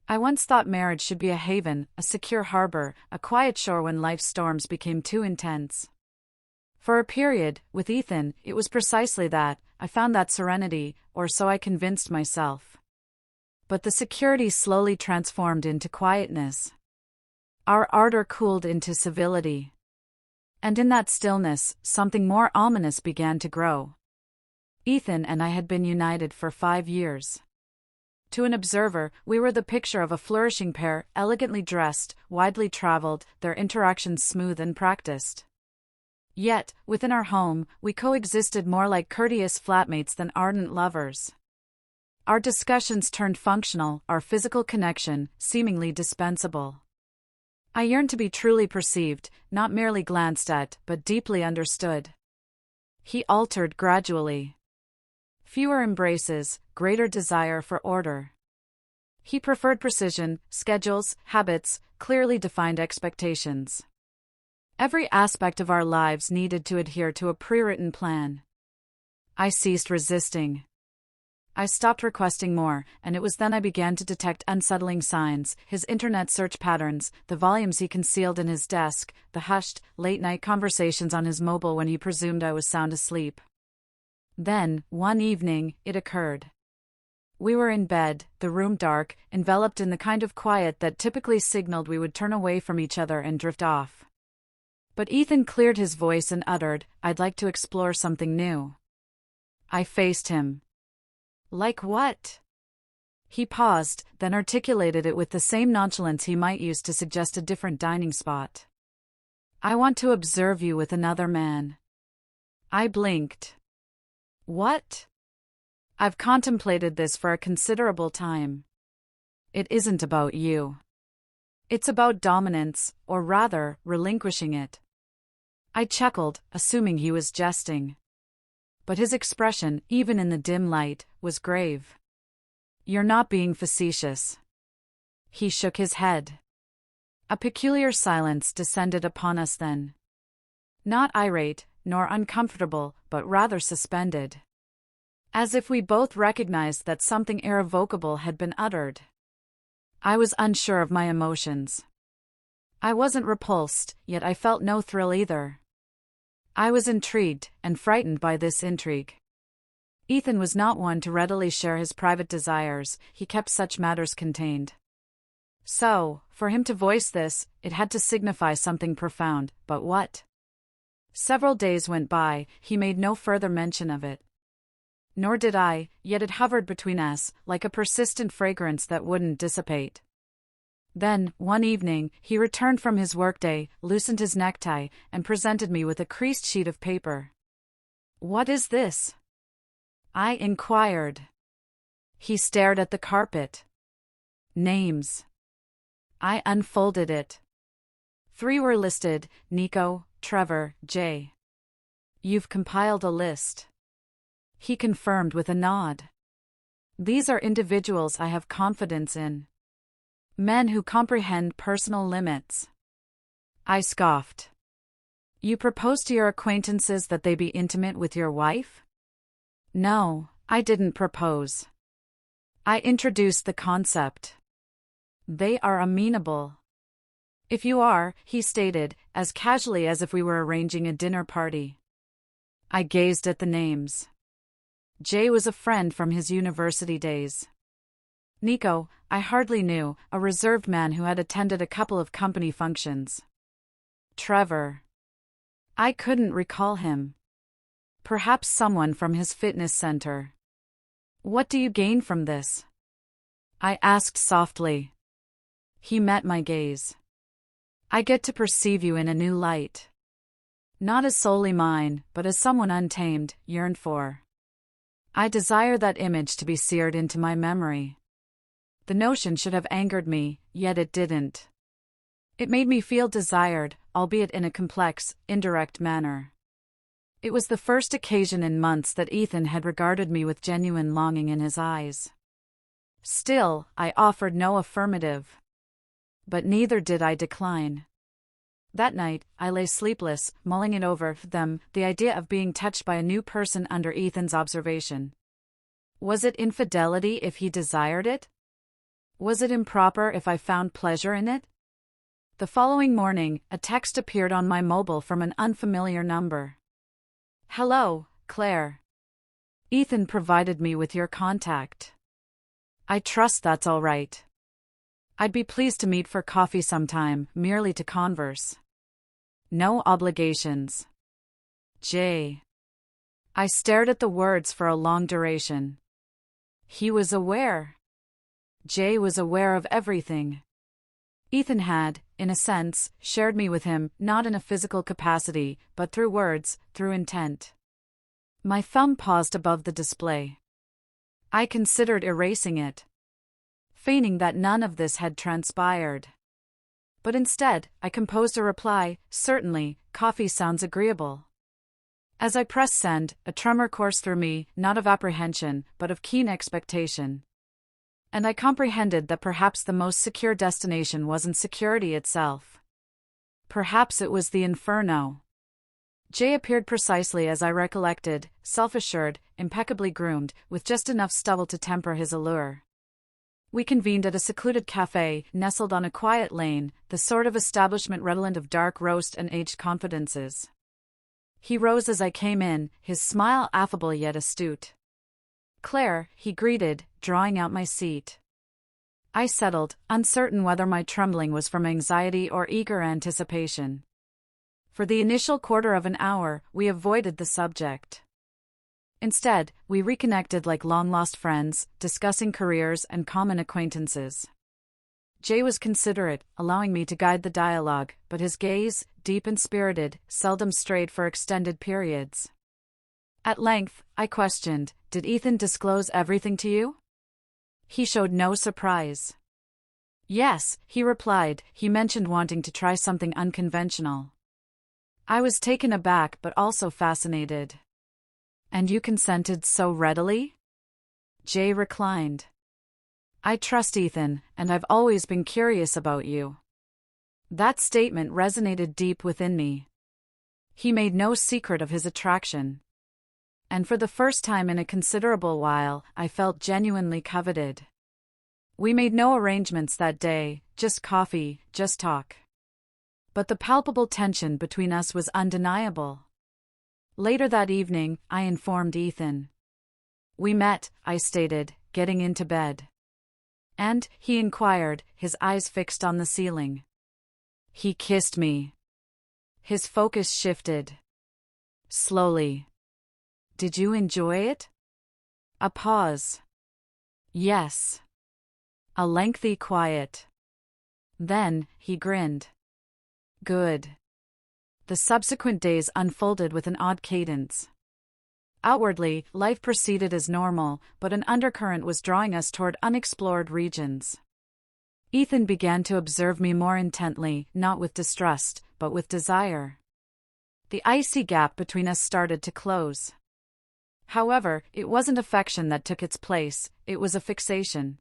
I once thought marriage should be a haven, a secure harbor, a quiet shore when life's storms became too intense. For a period, with Ethan, it was precisely that. I found that serenity, or so I convinced myself. But the security slowly transformed into quietness. Our ardor cooled into civility. And in that stillness, something more ominous began to grow. Ethan and I had been united for 5 years. To an observer, we were the picture of a flourishing pair, elegantly dressed, widely traveled, their interactions smooth and practiced. Yet, within our home, we coexisted more like courteous flatmates than ardent lovers. Our discussions turned functional, our physical connection, seemingly dispensable. I yearned to be truly perceived, not merely glanced at, but deeply understood. He altered gradually. Fewer embraces, greater desire for order. He preferred precision, schedules, habits, clearly defined expectations. Every aspect of our lives needed to adhere to a pre-written plan. I ceased resisting. I stopped requesting more, and it was then I began to detect unsettling signs: his internet search patterns, the volumes he concealed in his desk, the hushed, late-night conversations on his mobile when he presumed I was sound asleep. Then, one evening, it occurred. We were in bed, the room dark, enveloped in the kind of quiet that typically signaled we would turn away from each other and drift off. But Ethan cleared his voice and uttered, "I'd like to explore something new." I faced him. "Like what?" He paused, then articulated it with the same nonchalance he might use to suggest a different dining spot. "I want to observe you with another man." I blinked. "What?" "I've contemplated this for a considerable time. It isn't about you. It's about dominance, or rather, relinquishing it." I chuckled, assuming he was jesting. But his expression, even in the dim light, was grave. "You're not being facetious." He shook his head. A peculiar silence descended upon us then. Not irate, nor uncomfortable, but rather suspended. As if we both recognized that something irrevocable had been uttered. I was unsure of my emotions. I wasn't repulsed, yet I felt no thrill either. I was intrigued, and frightened by this intrigue. Ethan was not one to readily share his private desires, he kept such matters contained. So, for him to voice this, it had to signify something profound, but what? Several days went by, he made no further mention of it. Nor did I, yet it hovered between us, like a persistent fragrance that wouldn't dissipate. Then, one evening, he returned from his workday, loosened his necktie, and presented me with a creased sheet of paper. "What is this?" I inquired. He stared at the carpet. "Names." I unfolded it. 3 were listed: Nico, Trevor, Jay. "You've compiled a list." He confirmed with a nod. "These are individuals I have confidence in. Men who comprehend personal limits." I scoffed. "You propose to your acquaintances that they be intimate with your wife?" "No, I didn't propose. I introduced the concept." "They are amenable." "If you are," he stated, as casually as if we were arranging a dinner party. I gazed at the names. Jay was a friend from his university days. Nico, I hardly knew, a reserved man who had attended a couple of company functions. Trevor. I couldn't recall him. Perhaps someone from his fitness center. "What do you gain from this?" I asked softly. He met my gaze. "I get to perceive you in a new light. Not as solely mine, but as someone untamed, yearned for. I desire that image to be seared into my memory." The notion should have angered me, yet it didn't. It made me feel desired, albeit in a complex, indirect manner. It was the first occasion in months that Ethan had regarded me with genuine longing in his eyes. Still, I offered no affirmative. But neither did I decline. That night, I lay sleepless, mulling it over, the idea of being touched by a new person under Ethan's observation. Was it infidelity if he desired it? Was it improper if I found pleasure in it? The following morning, a text appeared on my mobile from an unfamiliar number. Hello, Claire. Ethan provided me with your contact. I trust that's all right. I'd be pleased to meet for coffee sometime, merely to converse. No obligations. J. I stared at the words for a long duration. He was aware. Jay was aware of everything. Ethan had, in a sense, shared me with him, not in a physical capacity, but through words, through intent. My thumb paused above the display. I considered erasing it, feigning that none of this had transpired. But instead, I composed a reply, certainly, coffee sounds agreeable. As I pressed send, a tremor coursed through me, not of apprehension, but of keen expectation. And I comprehended that perhaps the most secure destination wasn't security itself. Perhaps it was the inferno. Jay appeared precisely as I recollected, self-assured, impeccably groomed, with just enough stubble to temper his allure. We convened at a secluded cafe, nestled on a quiet lane, the sort of establishment redolent of dark roast and aged confidences. He rose as I came in, his smile affable yet astute. Claire, he greeted, drawing out my seat. I settled, uncertain whether my trembling was from anxiety or eager anticipation. For the initial quarter of an hour, we avoided the subject. Instead, we reconnected like long-lost friends, discussing careers and common acquaintances. Jay was considerate, allowing me to guide the dialogue, but his gaze, deep and spirited, seldom strayed for extended periods. At length, I questioned, did Ethan disclose everything to you? He showed no surprise. Yes, he replied, he mentioned wanting to try something unconventional. I was taken aback but also fascinated. And you consented so readily? Jay reclined. I trust Ethan, and I've always been curious about you. That statement resonated deep within me. He made no secret of his attraction. And for the first time in a considerable while, I felt genuinely coveted. We made no arrangements that day, just coffee, just talk. But the palpable tension between us was undeniable. Later that evening, I informed Ethan. We met, I stated, getting into bed. And, he inquired, his eyes fixed on the ceiling. He kissed me. His focus shifted. Slowly. Did you enjoy it? A pause. Yes. A lengthy quiet. Then, he grinned. Good. The subsequent days unfolded with an odd cadence. Outwardly, life proceeded as normal, but an undercurrent was drawing us toward unexplored regions. Ethan began to observe me more intently, not with distrust, but with desire. The icy gap between us started to close. However, it wasn't affection that took its place, it was a fixation.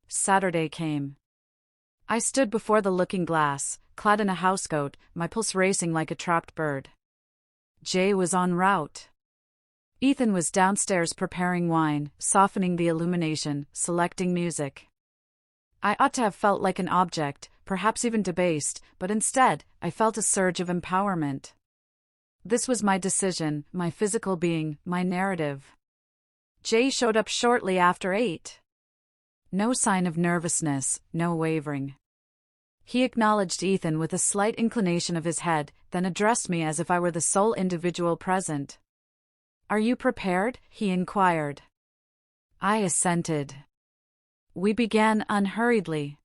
Saturday came. I stood before the looking-glass, clad in a housecoat, my pulse racing like a trapped bird. Jay was en route. Ethan was downstairs preparing wine, softening the illumination, selecting music. I ought to have felt like an object, perhaps even debased, but instead, I felt a surge of empowerment. This was my decision, my physical being, my narrative. Jay showed up shortly after 8. No sign of nervousness, no wavering. He acknowledged Ethan with a slight inclination of his head, then addressed me as if I were the sole individual present. Are you prepared? He inquired. I assented. We began unhurriedly.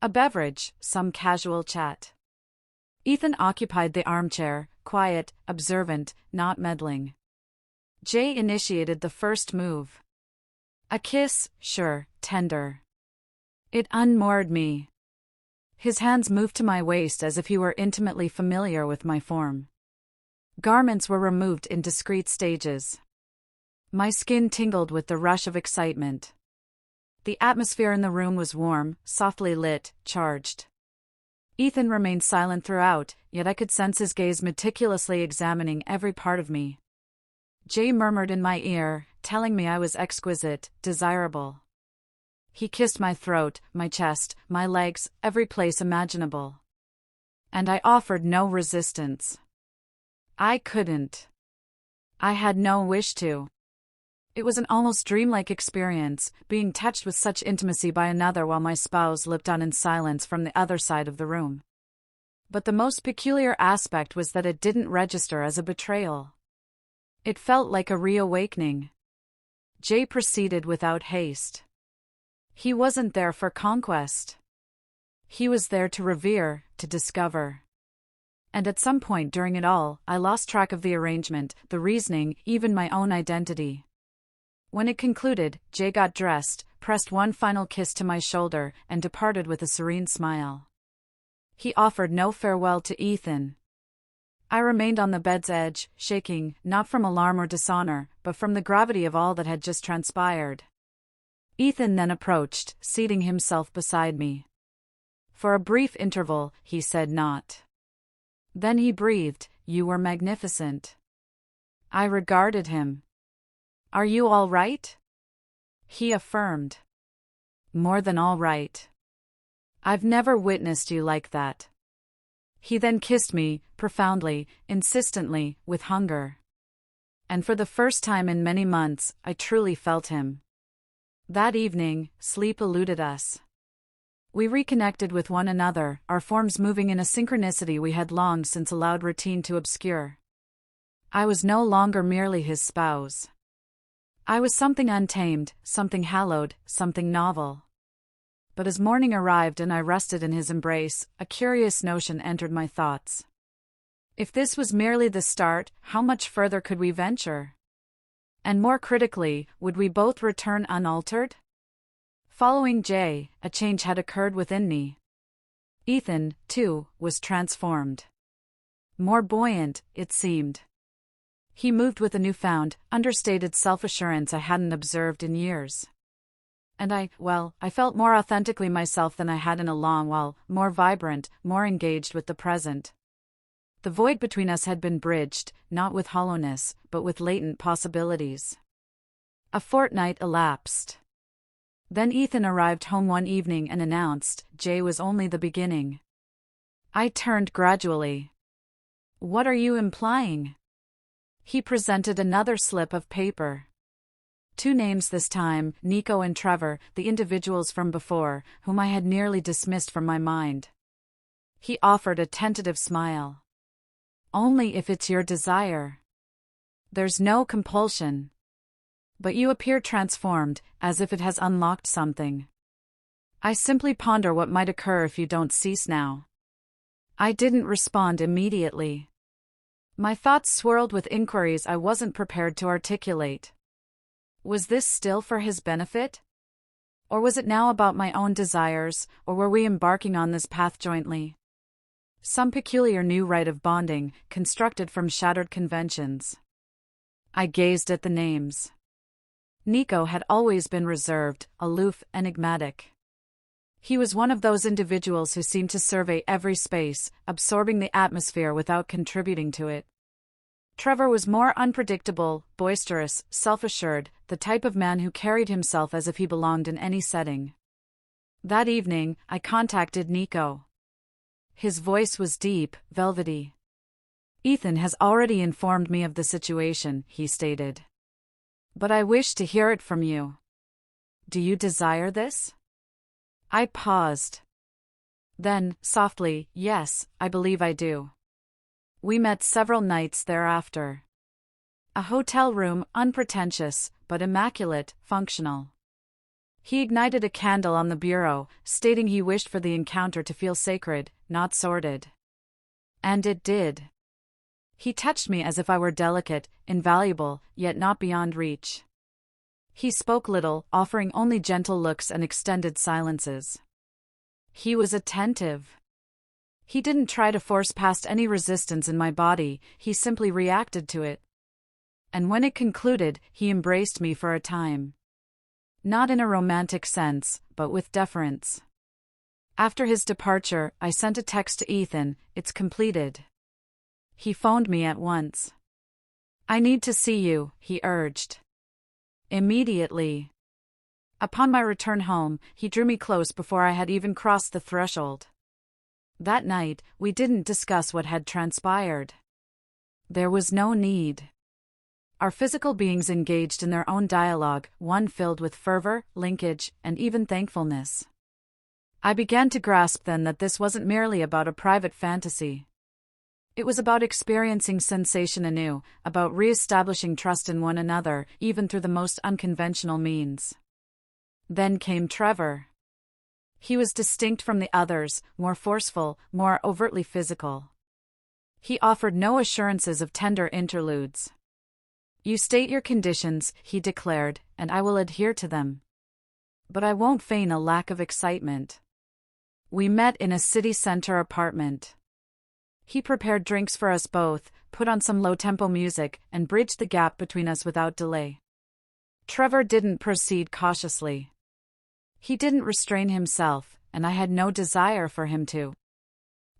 A beverage, some casual chat. Ethan occupied the armchair, quiet, observant, not meddling. Jay initiated the first move. A kiss, sure, tender. It unmoored me. His hands moved to my waist as if he were intimately familiar with my form. Garments were removed in discrete stages. My skin tingled with the rush of excitement. The atmosphere in the room was warm, softly lit, charged. Ethan remained silent throughout, yet I could sense his gaze meticulously examining every part of me. Jay murmured in my ear, telling me I was exquisite, desirable. He kissed my throat, my chest, my legs, every place imaginable. And I offered no resistance. I couldn't. I had no wish to. It was an almost dreamlike experience, being touched with such intimacy by another while my spouse looked on in silence from the other side of the room. But the most peculiar aspect was that it didn't register as a betrayal. It felt like a reawakening. Jay proceeded without haste. He wasn't there for conquest. He was there to revere, to discover. And at some point during it all, I lost track of the arrangement, the reasoning, even my own identity. When it concluded, Jay got dressed, pressed one final kiss to my shoulder, and departed with a serene smile. He offered no farewell to Ethan. I remained on the bed's edge, shaking, not from alarm or dishonor, but from the gravity of all that had just transpired. Ethan then approached, seating himself beside me. For a brief interval, he said naught. Then he breathed, "You were magnificent." I regarded him. "Are you all right?" He affirmed. "More than all right. I've never witnessed you like that." He then kissed me, profoundly, insistently, with hunger. And for the first time in many months, I truly felt him. That evening, sleep eluded us. We reconnected with one another, our forms moving in a synchronicity we had long since allowed routine to obscure. I was no longer merely his spouse. I was something untamed, something hallowed, something novel. But as morning arrived and I rested in his embrace, a curious notion entered my thoughts. If this was merely the start, how much further could we venture? And more critically, would we both return unaltered? Following Jay, a change had occurred within me. Ethan, too, was transformed. More buoyant, it seemed. He moved with a newfound, understated self-assurance I hadn't observed in years. And I felt more authentically myself than I had in a long while, more vibrant, more engaged with the present. The void between us had been bridged, not with hollowness, but with latent possibilities. A fortnight elapsed. Then Ethan arrived home one evening and announced, Jay was only the beginning. I turned gradually. "What are you implying?" He presented another slip of paper. 2 names this time, Nico and Trevor, the individuals from before, whom I had nearly dismissed from my mind. He offered a tentative smile. "Only if it's your desire. There's no compulsion. But you appear transformed, as if it has unlocked something. I simply ponder what might occur if you don't cease now." I didn't respond immediately. My thoughts swirled with inquiries I wasn't prepared to articulate. Was this still for his benefit? Or was it now about my own desires, or were we embarking on this path jointly? Some peculiar new rite of bonding, constructed from shattered conventions. I gazed at the names. Nico had always been reserved, aloof, enigmatic. He was one of those individuals who seemed to survey every space, absorbing the atmosphere without contributing to it. Trevor was more unpredictable, boisterous, self-assured, the type of man who carried himself as if he belonged in any setting. That evening, I contacted Nico. His voice was deep, velvety. "Ethan has already informed me of the situation," he stated. "But I wish to hear it from you. Do you desire this?" I paused. Then, softly, "Yes, I believe I do." We met several nights thereafter. A hotel room, unpretentious, but immaculate, functional. He ignited a candle on the bureau, stating he wished for the encounter to feel sacred, not sordid. And it did. He touched me as if I were delicate, invaluable, yet not beyond reach. He spoke little, offering only gentle looks and extended silences. He was attentive. He didn't try to force past any resistance in my body, he simply reacted to it. And when it concluded, he embraced me for a time. Not in a romantic sense, but with deference. After his departure, I sent a text to Ethan, "It's completed." He phoned me at once. "I need to see you," he urged. Immediately. Upon my return home, he drew me close before I had even crossed the threshold. That night, we didn't discuss what had transpired. There was no need. Our physical beings engaged in their own dialogue, one filled with fervor, linkage, and even thankfulness. I began to grasp then that this wasn't merely about a private fantasy. It was about experiencing sensation anew, about re-establishing trust in one another, even through the most unconventional means. Then came Trevor. He was distinct from the others, more forceful, more overtly physical. He offered no assurances of tender interludes. "You state your conditions," he declared, "and I will adhere to them. But I won't feign a lack of excitement." We met in a city center apartment. He prepared drinks for us both, put on some low-tempo music, and bridged the gap between us without delay. Trevor didn't proceed cautiously. He didn't restrain himself, and I had no desire for him to.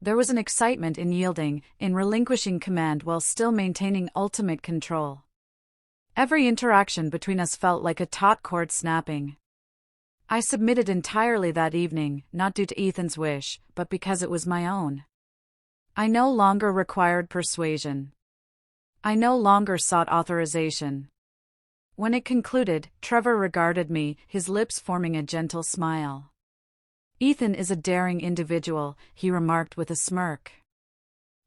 There was an excitement in yielding, in relinquishing command while still maintaining ultimate control. Every interaction between us felt like a taut cord snapping. I submitted entirely that evening, not due to Ethan's wish, but because it was my own. I no longer required persuasion. I no longer sought authorization. When it concluded, Trevor regarded me, his lips forming a gentle smile. "Ethan is a daring individual," he remarked with a smirk.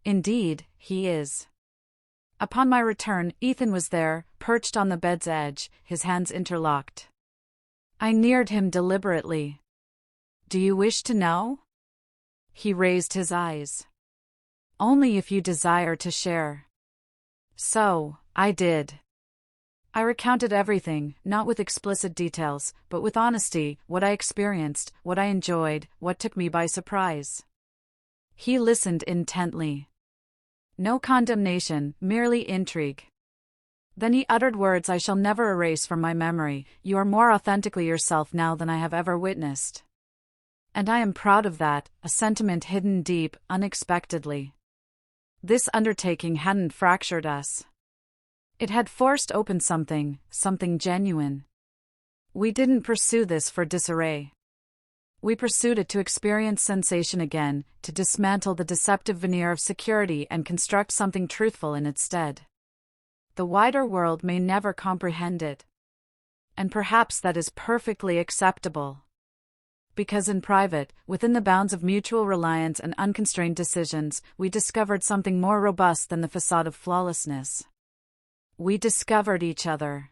"Indeed, he is." Upon my return, Ethan was there, perched on the bed's edge, his hands interlocked. I neared him deliberately. "Do you wish to know?" He raised his eyes. "Only if you desire to share." So, I did. I recounted everything, not with explicit details, but with honesty, what I experienced, what I enjoyed, what took me by surprise. He listened intently. No condemnation, merely intrigue. Then he uttered words I shall never erase from my memory: "You are more authentically yourself now than I have ever witnessed." And I am proud of that, a sentiment hidden deep, unexpectedly. This undertaking hadn't fractured us. It had forced open something genuine. We didn't pursue this for disarray. We pursued it to experience sensation again, to dismantle the deceptive veneer of security and construct something truthful in its stead. The wider world may never comprehend it. And perhaps that is perfectly acceptable. Because in private, within the bounds of mutual reliance and unconstrained decisions, we discovered something more robust than the facade of flawlessness. We discovered each other.